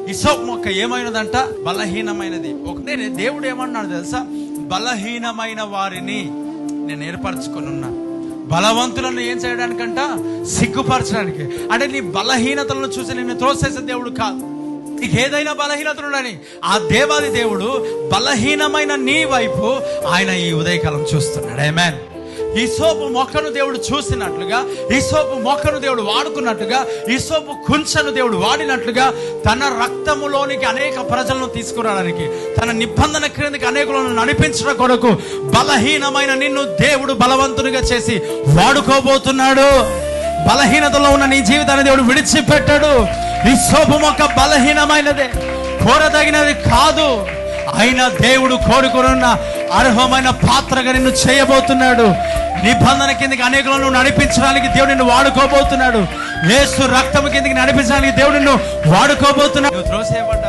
Hyssop మొక్క ఏమైనదంట? బలహీనమైనది. ఒకటే దేవుడు ఏమన్నాడు తెలుసా? బలహీనమైన వారిని నేను ఏర్పరచుకొని ఉన్నా. బలవంతులను ఏం చేయడానికంట? సిగ్గుపరచడానికి. అంటే నీ బలహీనతలను చూసి నిన్ను త్రోసేసే దేవుడు కాదు. నీకు ఏదైనా బలహీనతలుండని ఆ దేవాది దేవుడు బలహీనమైన నీ వైపు ఆయన ఈ ఉదయకాలం చూస్తున్నాడు. ఆమేన్. హిసోపు మొక్కను దేవుడు చూసినట్లుగా, హిసోపు మొక్కను దేవుడు వాడుకున్నట్టుగా, హిసోపు కుంచెను దేవుడు వాడినట్లుగా తన రక్తములోనికి అనేక ప్రజలను తీసుకురావడానికి, తన నిబంధన క్రిందకి అనేకులను నడిపించడం కొరకు బలహీనమైన నిన్ను దేవుడు బలవంతునిగా చేసి వాడుకోబోతున్నాడు. బలహీనతలో ఉన్న నీ జీవితాన్ని దేవుడు విడిచిపెట్టాడు. హిసోపు మొక్క బలహీనమైనదే, కోరదగినది కాదు. అయినా దేవుడు కోరుకున్న అర్హమైన పాత్రగా నిన్ను చేయబోతున్నాడు. నిబంధన కిందకి అనేకులను నడిపించడానికి దేవుడు నిన్ను వాడుకోబోతున్నాడు. యేసు రక్తము కిందకి నడిపించడానికి దేవుడు నిన్ను వాడుకోబోతున్నాడు. నువ్వు త్రోసేయబడ్డావు.